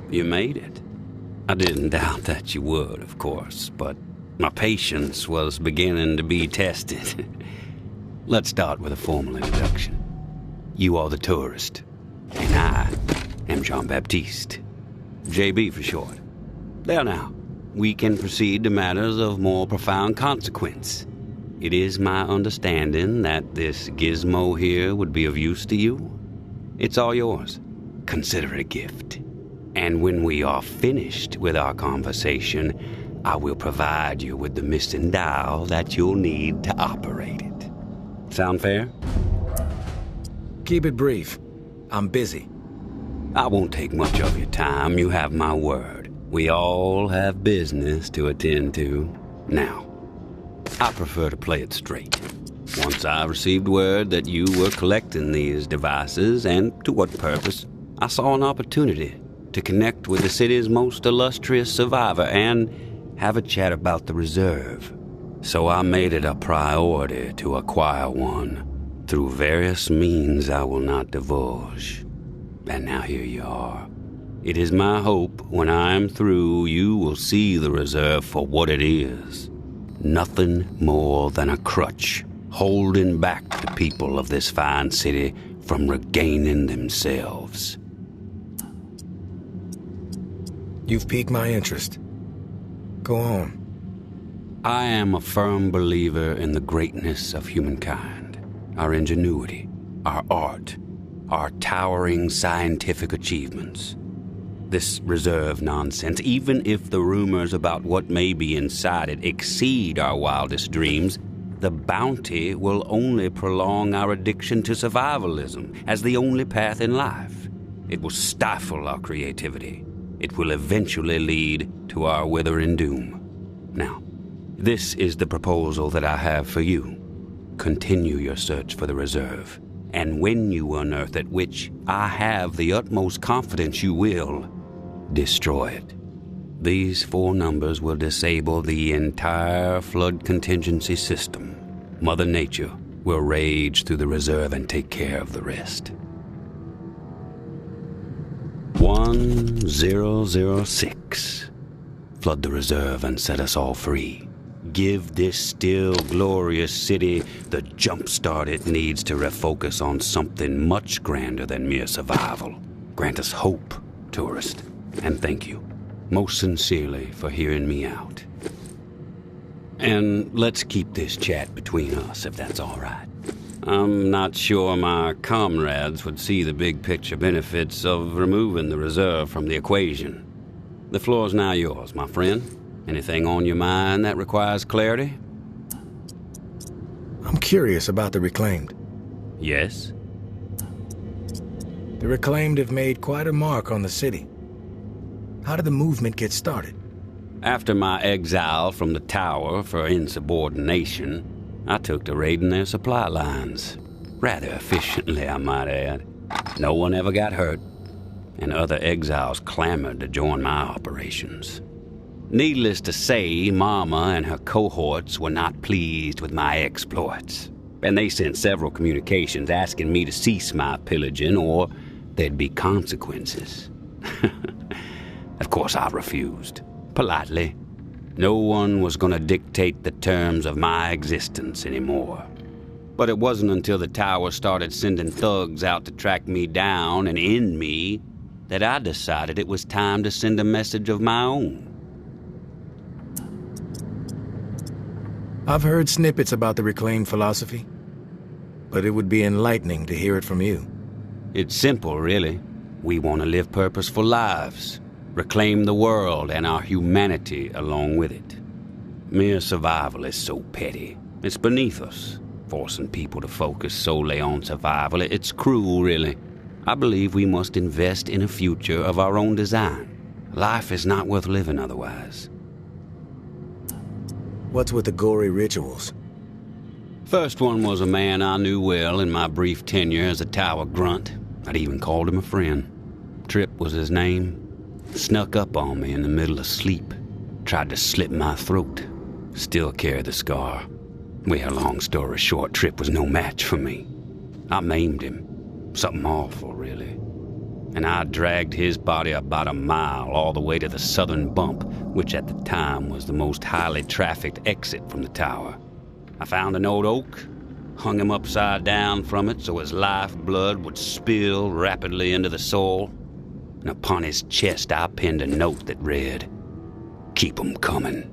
You made it. I didn't doubt that you would, of course, but my patience was beginning to be tested. Let's start with a formal introduction. You are the tourist, and I am Jean-Baptiste. JB for short. There now, we can proceed to matters of more profound consequence. It is my understanding that this gizmo here would be of use to you. It's all yours. Consider it a gift. And when we are finished with our conversation, I will provide you with the missing dial that you'll need to operate it. Sound fair? Keep it brief. I'm busy. I won't take much of your time. You have my word. We all have business to attend to. Now, I prefer to play it straight. Once I received word that you were collecting these devices, and to what purpose, I saw an opportunity to connect with the city's most illustrious survivor and have a chat about the reserve. So I made it a priority to acquire one through various means I will not divulge. And now here you are. It is my hope when I am through, you will see the reserve for what it is. Nothing more than a crutch holding back the people of this fine city from regaining themselves. You've piqued my interest. Go on. I am a firm believer in the greatness of humankind, our ingenuity, our art, our towering scientific achievements. This reserve nonsense, even if the rumors about what may be inside it exceed our wildest dreams, the bounty will only prolong our addiction to survivalism as the only path in life. It will stifle our creativity. It will eventually lead to our withering doom. Now, this is the proposal that I have for you. Continue your search for the reserve, and when you unearth it, which I have the utmost confidence you will, destroy it. These 4 numbers will disable the entire flood contingency system. Mother Nature will rage through the reserve and take care of the rest. 1006. Flood the reserve and set us all free. Give this still glorious city the jump start it needs to refocus on something much grander than mere survival. Grant us hope, tourist, and thank you most sincerely for hearing me out. And let's keep this chat between us, if that's all right. I'm not sure my comrades would see the big picture benefits of removing the reserve from the equation. The floor's now yours, my friend. Anything on your mind that requires clarity? I'm curious about the Reclaimed. Yes? The Reclaimed have made quite a mark on the city. How did the movement get started? After my exile from the tower for insubordination, I took to raiding their supply lines. Rather efficiently, I might add. No one ever got hurt, and other exiles clamored to join my operations. Needless to say, Mama and her cohorts were not pleased with my exploits, and they sent several communications asking me to cease my pillaging or there'd be consequences. Of course, I refused, politely. No one was going to dictate the terms of my existence anymore. But it wasn't until the tower started sending thugs out to track me down and end me that I decided it was time to send a message of my own. I've heard snippets about the Reclaimed philosophy, but it would be enlightening to hear it from you. It's simple, really. We want to live purposeful lives, reclaim the world and our humanity along with it. Mere survival is so petty. It's beneath us, forcing people to focus solely on survival. It's cruel, really. I believe we must invest in a future of our own design. Life is not worth living otherwise. What's with the gory rituals? First one was a man I knew well in my brief tenure as a tower grunt. I'd even called him a friend. Trip was his name. Snuck up on me in the middle of sleep. Tried to slit my throat. Still carry the scar. Well, long story short, Trip was no match for me. I maimed him. Something awful, really. And I dragged his body about a mile all the way to the southern bump, which at the time was the most highly trafficked exit from the tower. I found an old oak, hung him upside down from it so his lifeblood would spill rapidly into the soil, and upon his chest I pinned a note that read, "Keep 'em coming."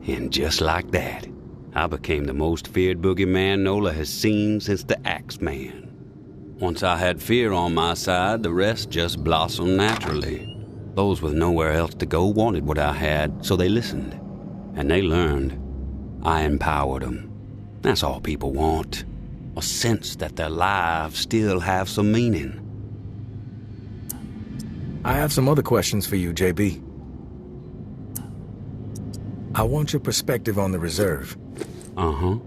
And just like that, I became the most feared boogeyman Nola has seen since the Axeman. Once I had fear on my side, the rest just blossomed naturally. Those with nowhere else to go wanted what I had, so they listened. And they learned. I empowered them. That's all people want. A sense that their lives still have some meaning. I have some other questions for you, JB. I want your perspective on the reserve. Uh-huh.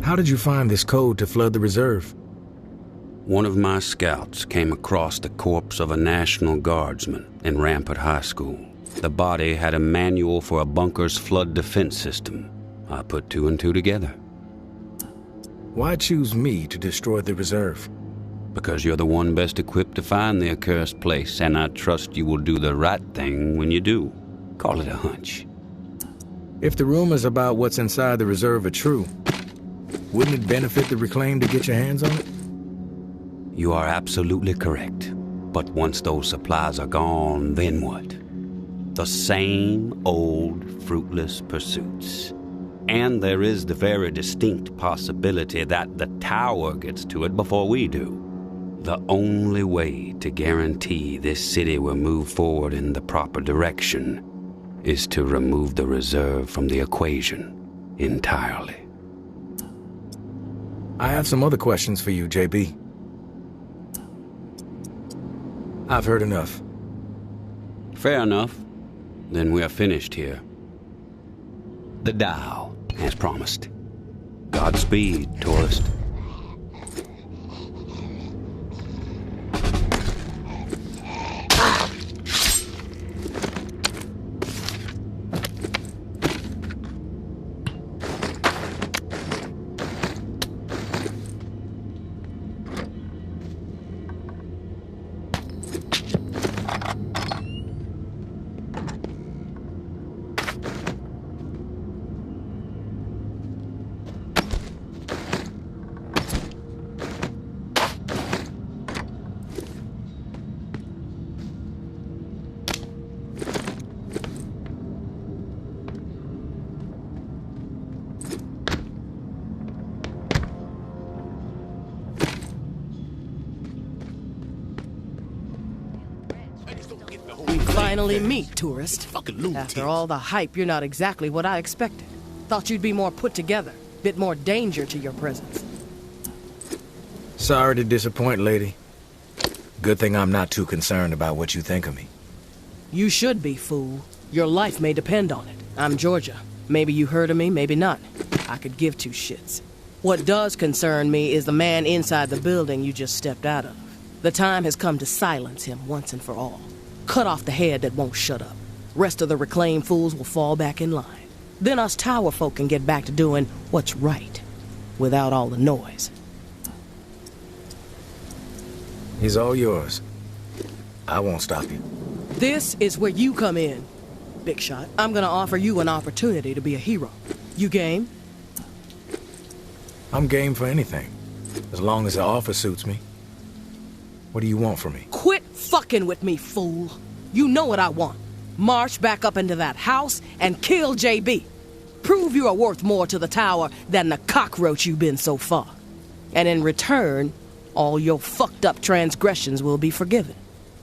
How did you find this code to flood the reserve? One of my scouts came across the corpse of a National Guardsman in Rampart High School. The body had a manual for a bunker's flood defense system. I put two and two together. Why choose me to destroy the reserve? Because you're the one best equipped to find the accursed place, and I trust you will do the right thing when you do. Call it a hunch. If the rumors about what's inside the reserve are true, wouldn't it benefit the Reclaimed to get your hands on it? You are absolutely correct. But once those supplies are gone, then what? The same old fruitless pursuits. And there is the very distinct possibility that the tower gets to it before we do. The only way to guarantee this city will move forward in the proper direction is to remove the reserve from the equation entirely. I have some other questions for you, JB. I've heard enough. Fair enough. Then we are finished here. The dial, as promised. Godspeed, tourist. We finally meet, tourist. Fucking lunatic. After all the hype, you're not exactly what I expected. Thought you'd be more put together, bit more danger to your presence. Sorry to disappoint, lady. Good thing I'm not too concerned about what you think of me. You should be, fool. Your life may depend on it. I'm Georgia. Maybe you heard of me, maybe not. I could give two shits. What does concern me is the man inside the building you just stepped out of. The time has come to silence him once and for all. Cut off the head that won't shut up. Rest of the reclaimed fools will fall back in line. Then us tower folk can get back to doing what's right, without all the noise. He's all yours. I won't stop you. This is where you come in, Big Shot. I'm gonna offer you an opportunity to be a hero. You game? I'm game for anything, as long as the offer suits me. What do you want from me? Quit fucking with me, fool. You know what I want. March back up into that house and kill JB. Prove you are worth more to the tower than the cockroach you've been so far. And in return, all your fucked up transgressions will be forgiven.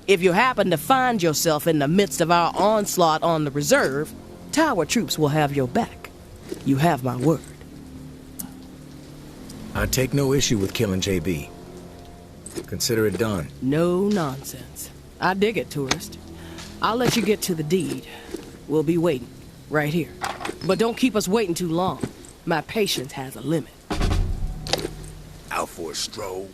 If you happen to find yourself in the midst of our onslaught on the reserve, tower troops will have your back. You have my word. I take no issue with killing JB. Consider it done. No nonsense. I dig it, tourist. I'll let you get to the deed. We'll be waiting, right here. But don't keep us waiting too long. My patience has a limit. Out for a stroll.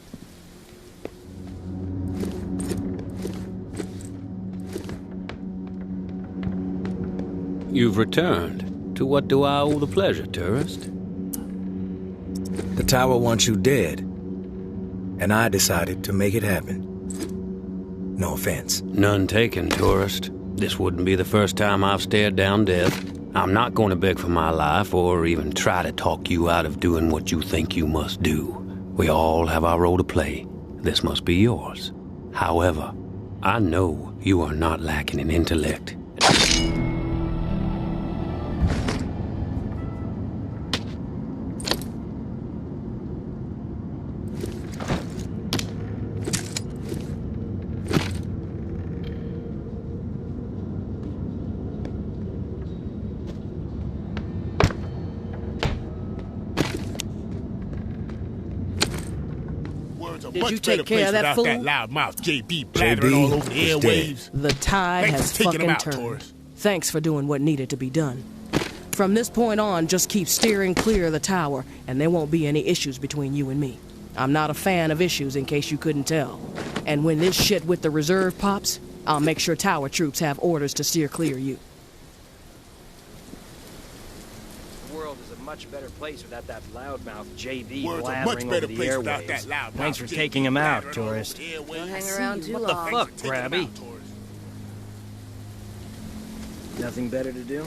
You've returned. To what do I owe the pleasure, tourist? The tower wants you dead, and I decided to make it happen. No offense. None taken, tourist. This wouldn't be the first time I've stared down death. I'm not going to beg for my life or even try to talk you out of doing what you think you must do. We all have our role to play. This must be yours. However, I know you are not lacking in intellect. Did you take care of that fool? That loudmouth JB blathering all over the airwaves. The tide has fucking turned. Thanks for doing what needed to be done. From this point on, just keep steering clear of the tower, and there won't be any issues between you and me. I'm not a fan of issues, in case you couldn't tell. And when this shit with the reserve pops, I'll make sure tower troops have orders to steer clear of you. The world is a much better place without that loudmouth JB World's a much blathering better over the place without airwaves. that loudmouth Thanks for JB taking him out, blathering all over tourist. the airwaves. Don't hang around too What the long. fuck, Thanks for taking him Grabby? out, tourist. Nothing better to do?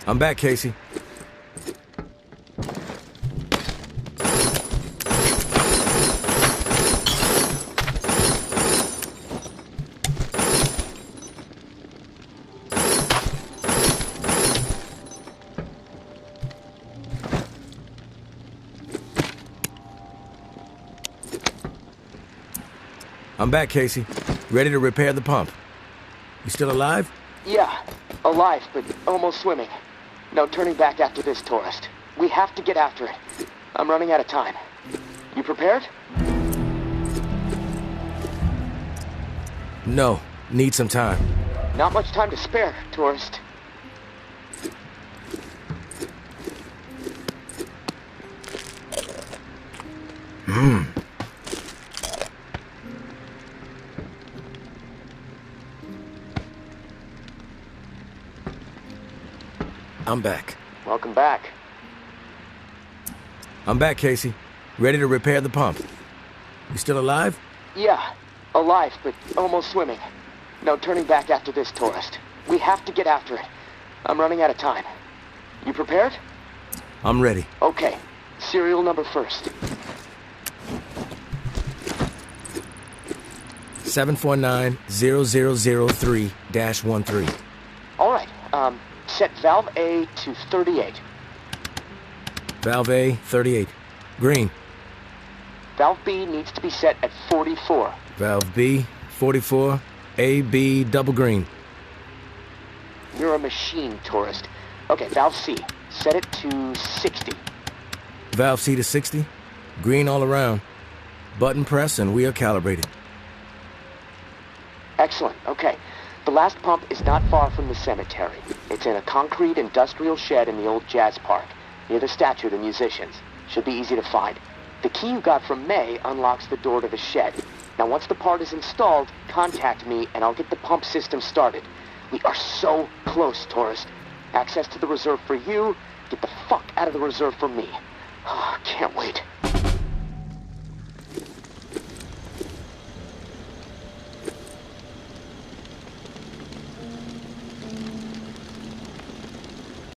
I'm back, Casey. I'm back, Casey. Ready to repair the pump. You still alive? Yeah, alive, but almost swimming. No turning back after this, tourist. We have to get after it. I'm running out of time. You prepared? No, need some time. Not much time to spare, tourist. I'm back. Welcome back. I'm back, Casey. Ready to repair the pump. You still alive? Yeah, alive, but almost swimming. No turning back after this, tourist. We have to get after it. I'm running out of time. You prepared? I'm ready. Okay. Serial number first. 749-0003-13. All right. Set valve A to 38. Valve A, 38. Green. Valve B needs to be set at 44. Valve B, 44. A, B, double green. You're a machine, tourist. Okay, valve C. Set it to 60. Valve C to 60. Green all around. Button press and we are calibrated. Excellent. Okay. The last pump is not far from the cemetery. It's in a concrete industrial shed in the old jazz park, near the statue of the musicians. Should be easy to find. The key you got from May unlocks the door to the shed. Now, once the part is installed, contact me and I'll get the pump system started. We are so close, tourist. Access to the reserve for you. Get the fuck out of the reserve for me.